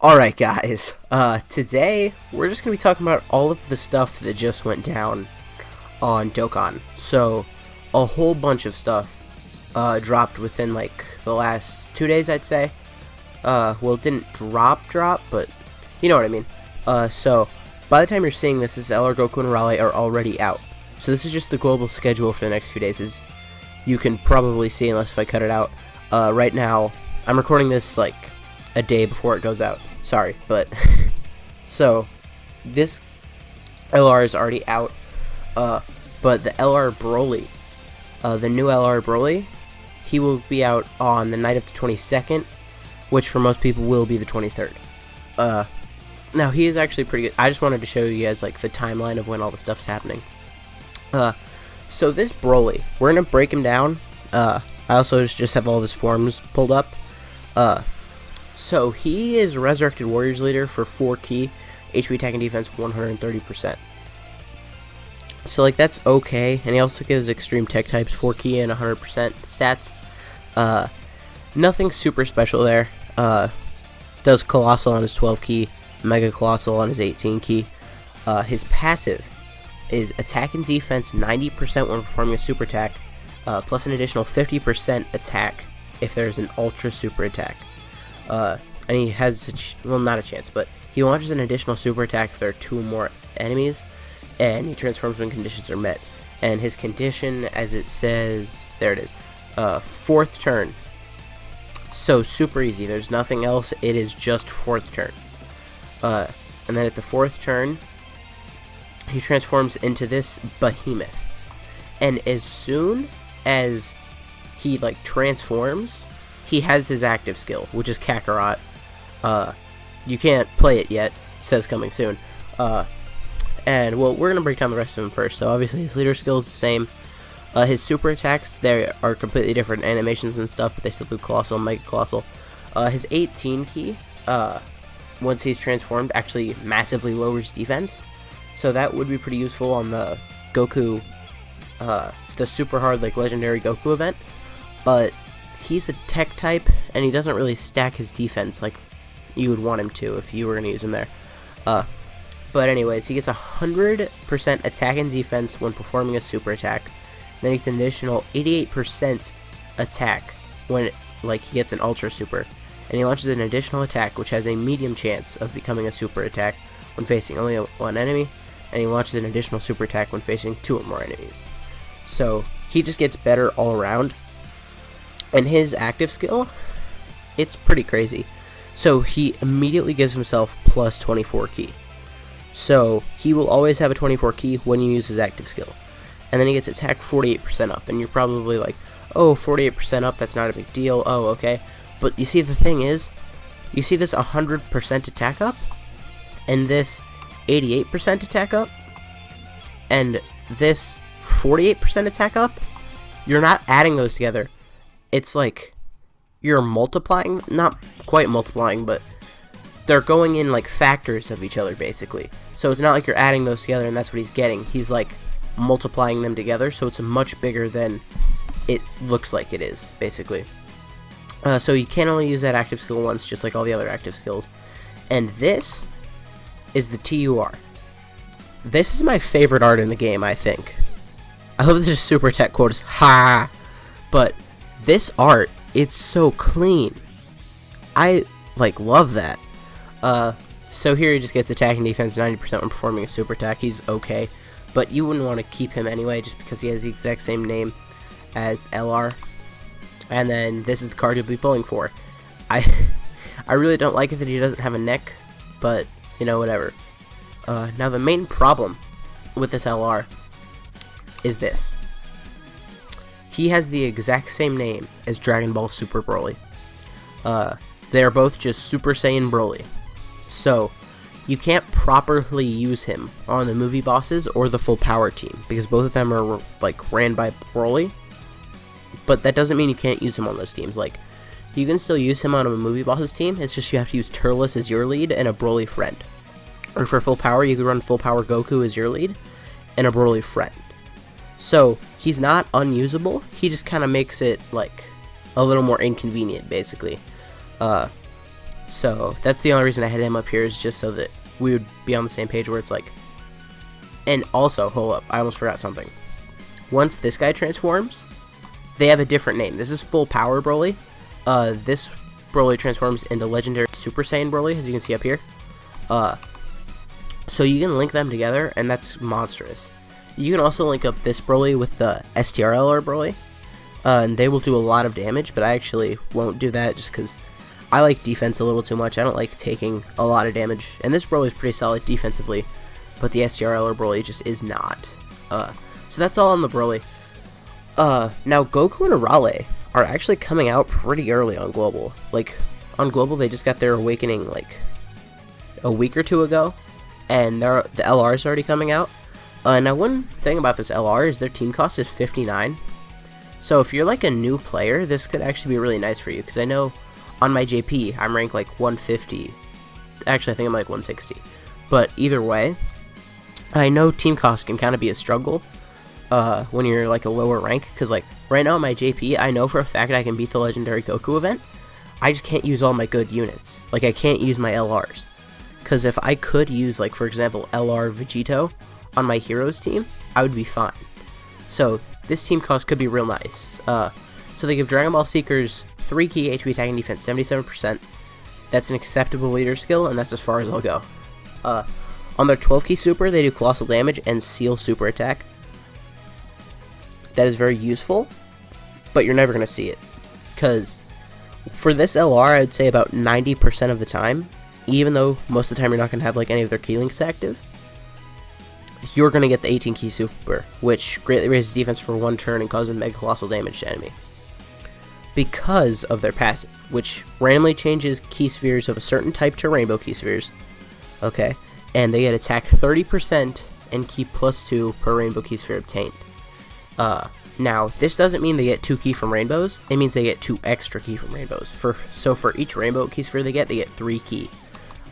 Alright guys, today we're just going to be talking about all of the stuff that just went down on Dokkan. So, a whole bunch of stuff dropped within like the last 2 days, I'd say. Well, it didn't drop, but you know what I mean. So, by the time you're seeing this, LR, Goku, and Arale are already out. So this is just the global schedule for the next few days, as you can probably see, unless if I cut it out. Right now, I'm recording this like a day before it goes out. Sorry, but so this LR is already out, but the LR Broly, the new LR Broly, he will be out on the night of the 22nd, which for most people will be the 23rd. Now he is actually pretty good. I just wanted to show you guys like the timeline of when all the stuff's happening. So this Broly, we're gonna break him down. I also just have all of his forms pulled up. So he is Resurrected Warriors leader for 4 key, HP attack and defense 130%. So like that's okay, and he also gives extreme tech types 4 key and 100% stats. Nothing super special there. Does Colossal on his 12 key, Mega Colossal on his 18 key. His passive is attack and defense 90% when performing a super attack, plus an additional 50% attack if there's an ultra super attack. And he has, well, not a chance, but he launches an additional super attack if there are 2 or more enemies, and he transforms when conditions are met. And his condition, as it says, there it is, 4th turn. So super easy. There's nothing else. It is just 4th turn. And then at the 4th turn, he transforms into this behemoth. And as soon as he like transforms, he has his active skill, which is Kakarot. You can't play it yet. It says coming soon. And, well, we're going to break down the rest of him first. So, obviously, his leader skill is the same. His super attacks, there are completely different animations and stuff, but they still do Colossal and Mega Colossal. His 18 key, once he's transformed, actually massively lowers defense. So, that would be pretty useful on the Goku, the super hard, like, legendary Goku event. But he's a tech type, and he doesn't really stack his defense like you would want him to if you were going to use him there. But anyways, he gets 100% attack and defense when performing a super attack. Then he gets an additional 88% attack when he gets an ultra super. And he launches an additional attack which has a medium chance of becoming a super attack when facing only one enemy. And he launches an additional super attack when facing 2 or more enemies. So he just gets better all around. And his active skill, it's pretty crazy. So he immediately gives himself plus 24 key. So he will always have a 24 key when you use his active skill. And then he gets attack 48% up. And you're probably like, oh, 48% up, that's not a big deal. Oh, okay. But you see, the thing is, you see this 100% attack up, and this 88% attack up, and this 48% attack up. You're not adding those together. It's like you're multiplying, not quite multiplying, but they're going in like factors of each other basically. So it's not like you're adding those together and that's what he's getting. He's like multiplying them together, so it's much bigger than it looks like it is basically. So you can only use that active skill once, just like all the other active skills. And this is the TUR. This is my favorite art in the game, I think. I hope this super attack quote is ha, but this art, it's so clean. I like love that. So here he just gets attack and defense 90% when performing a super attack. He's okay, but you wouldn't want to keep him anyway just because he has the exact same name as LR. And then this is the card you'll be pulling for. I really don't like it that he doesn't have a neck, but you know, whatever. Now the main problem with this LR is this. He has the exact same name as Dragon Ball Super Broly. They are both just Super Saiyan Broly. So, you can't properly use him on the movie bosses or the full power team, because both of them are like ran by Broly. But that doesn't mean you can't use him on those teams. Like, you can still use him on a movie bosses team, it's just you have to use Turles as your lead and a Broly friend. Or for full power, you could run full power Goku as your lead and a Broly friend. So, he's not unusable, he just kind of makes it like a little more inconvenient, basically. So that's the only reason I had him up here, is just so that we would be on the same page where it's like. And also, hold up, I almost forgot something. Once this guy transforms, they have a different name. This is full power Broly. This Broly transforms into legendary Super Saiyan Broly, as you can see up here. So you can link them together, and that's monstrous. You can also link up this Broly with the STRLR Broly, and they will do a lot of damage, but I actually won't do that just because I like defense a little too much. I don't like taking a lot of damage, and this Broly is pretty solid defensively, but the STRLR Broly just is not. So that's all on the Broly. Now Goku and Arale are actually coming out pretty early on Global. Like, on Global they just got their awakening like a week or two ago, and the LR is already coming out. Now one thing about this LR is their team cost is 59. So if you're like a new player, this could actually be really nice for you, because I know on my JP I'm ranked like 150. Actually, I think I'm like 160. But either way, I know team cost can kind of be a struggle when you're like a lower rank, because like right now in my JP, I know for a fact I can beat the legendary Goku event. I just can't use all my good units. Like, I can't use my LRs, because if I could use, like, for example, LR Vegito on my heroes team, I would be fine. So this team cost could be real nice. So they give Dragon Ball Seekers 3 key HP attack and defense, 77%. That's an acceptable leader skill, and that's as far as I'll go. On their 12 key super, they do colossal damage and seal super attack. That is very useful, but you're never going to see it, because for this LR, I'd say about 90% of the time, even though most of the time you're not going to have like any of their key links active, you're going to get the 18 key super, which greatly raises defense for 1 turn and causes mega colossal damage to enemy, because of their passive, which randomly changes key spheres of a certain type to rainbow key spheres. Okay, and they get attack 30% and key +2 per rainbow key sphere obtained. Now, this doesn't mean they get 2 key from rainbows, it means they get 2 extra key from rainbows. So for each rainbow key sphere they get 3 key.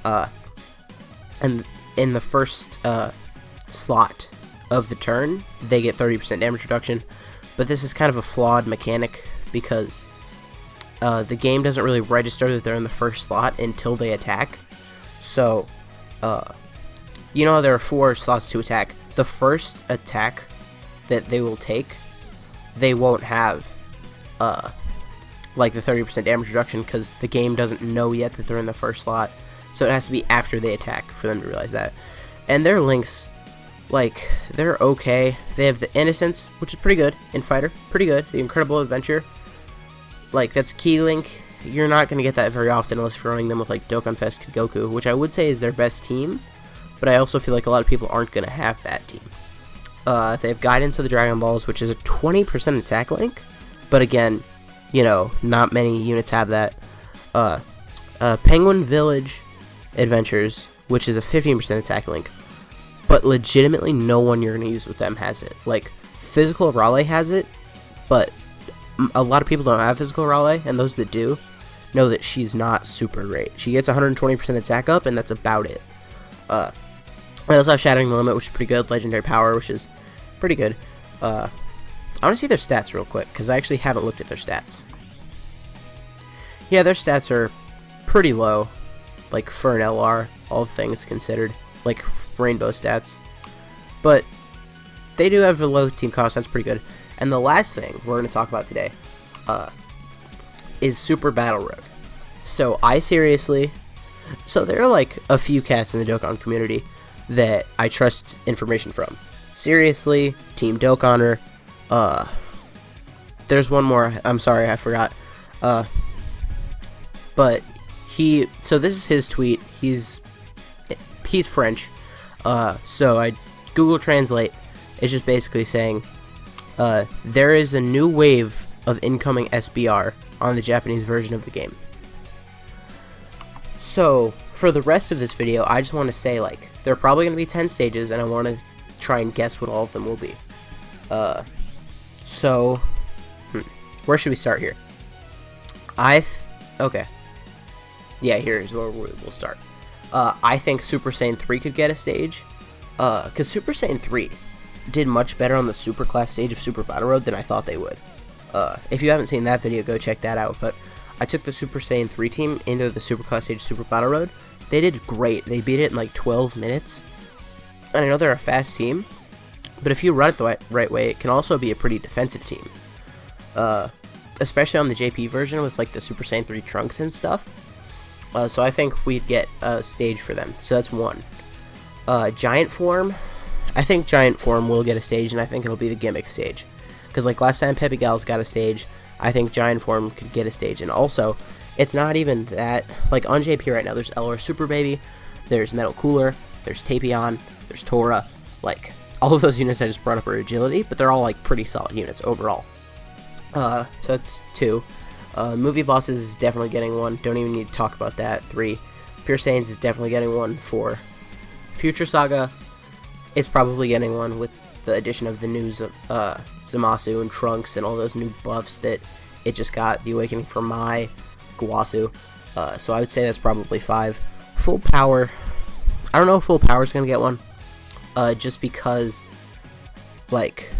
And in the first slot of the turn, they get 30% damage reduction, but this is kind of a flawed mechanic, because the game doesn't really register that they're in the first slot until they attack. So, you know, there are 4 slots to attack. The first attack that they will take, they won't have like the 30% damage reduction, because the game doesn't know yet that they're in the first slot, so it has to be after they attack for them to realize that. And their links, like, they're okay. They have the Innocence, which is pretty good in Fighter, pretty good. The Incredible Adventure, like, that's key link. You're not going to get that very often unless you're running them with like Dokkan Fest Goku, which I would say is their best team, but I also feel like a lot of people aren't going to have that team. They have Guidance of the Dragon Balls, which is a 20% attack link, but again, you know, not many units have that. Penguin Village Adventures, which is a 15% attack link, but legitimately no one you're going to use with them has it. Like, Physical Arale has it, but a lot of people don't have Physical Arale, and those that do know that she's not super great. She gets 120% attack up, and that's about it. I also have Shattering the Limit, which is pretty good. Legendary Power, which is pretty good. I want to see their stats real quick, because I actually haven't looked at their stats. Yeah, their stats are pretty low, like, for an LR, all things considered, like rainbow stats. But they do have a low team cost, that's pretty good. And the last thing we're going to talk about today is Super Battle Road. So there are like a few cats in the Dokkan community that I trust information from. Seriously, Team Dokkaner. There's one more. I'm sorry, I forgot. But so this is his tweet. He's French. So I Google Translate. It's just basically saying, there is a new wave of incoming SBR on the Japanese version of the game. So for the rest of this video, I just want to say, like, there are probably going to be 10 stages, and I want to try and guess what all of them will be. Where should we start here? Okay. Yeah, here's where we'll start. I think Super Saiyan 3 could get a stage, because Super Saiyan 3 did much better on the Super Class stage of Super Battle Road than I thought they would. If you haven't seen that video, go check that out, but I took the Super Saiyan 3 team into the Superclass stage Super Battle Road. They did great. They beat it in like 12 minutes. And I know they're a fast team, but if you run it the right way, it can also be a pretty defensive team. Especially on the JP version with like the Super Saiyan 3 trunks and stuff. So I think we'd get a stage for them. So that's one. Giant form. I think Giant form will get a stage, and I think it'll be the gimmick stage. Because like last time Pepe Gal's got a stage, I think Giant form could get a stage. And also, it's not even that. Like on JP right now, there's LR Super Baby, there's Metal Cooler, there's Tapion, there's Tora. Like all of those units I just brought up are agility, but they're all like pretty solid units overall. So that's 2. Movie Bosses is definitely getting 1. Don't even need to talk about that. 3. Pure Saiyans is definitely getting 1. 4. Future Saga is probably getting 1 with the addition of the new Zamasu and Trunks and all those new buffs that it just got. The Awakening for Mai, Guasu. So I would say that's probably 5. Full Power. I don't know if Full Power is going to get 1. Just because, like,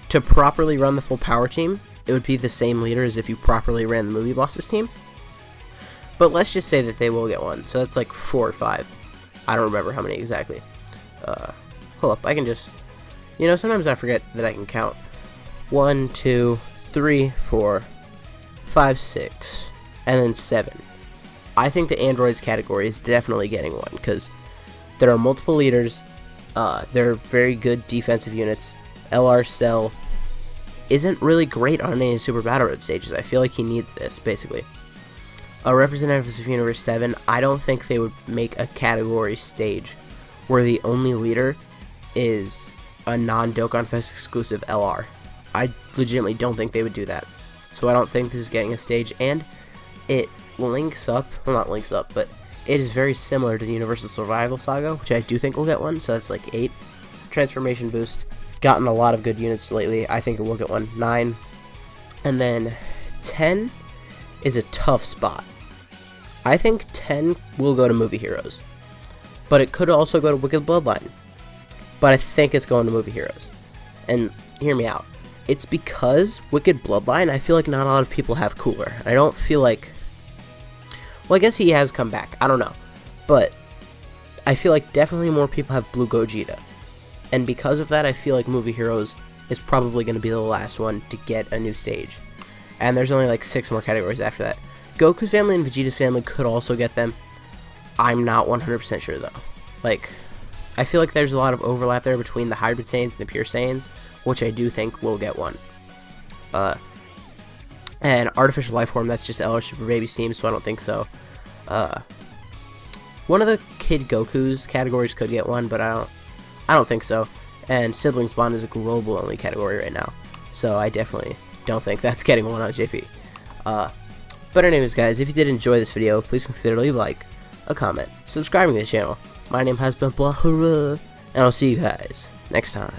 to properly run the Full Power team, it would be the same leader as if you properly ran the Movie Bosses team. But let's just say that they will get 1. So that's like 4 or 5. I don't remember how many exactly. Hold up, I can just... You know, sometimes I forget that I can count. 1, 2, 3, 4, 5, 6, and then 7. I think the androids category is definitely getting 1, because there are multiple leaders. They're very good defensive units. LR Cell isn't really great on any Super Battle Road stages. I feel like he needs this, basically. Representatives of Universe 7, I don't think they would make a category stage where the only leader is a non-Dokkan Fest exclusive LR. I legitimately don't think they would do that. So I don't think this is getting a stage, and it links up, well not links up, but it is very similar to the Universal Survival Saga, which I do think will get 1, so that's like 8. Transformation Boost, gotten a lot of good units lately, I think it will get 1. 9. And then 10 is a tough spot. I think 10 will go to Movie Heroes, but it could also go to Wicked Bloodline. But I think it's going to Movie Heroes. And hear me out. It's because Wicked Bloodline, I feel like not a lot of people have Cooler. I don't feel like... Well, I guess he has come back. I don't know. But I feel like definitely more people have Blue Gogeta. And because of that, I feel like Movie Heroes is probably going to be the last one to get a new stage. And there's only like 6 more categories after that. Goku's family and Vegeta's family could also get them. I'm not 100% sure though. Like, I feel like there's a lot of overlap there between the Hybrid Saiyans and the Pure Saiyans, which I do think will get 1. And Artificial Life Form, that's just LR Super Baby team, so I don't think so. One of the Kid Goku's categories could get 1, but I don't think so. And Siblings Bond is a global only category right now, so I definitely don't think that's getting 1 on JP. But anyways guys, if you did enjoy this video, please consider leaving a like, a comment, subscribing to the channel. My name has been Blahara, and I'll see you guys next time.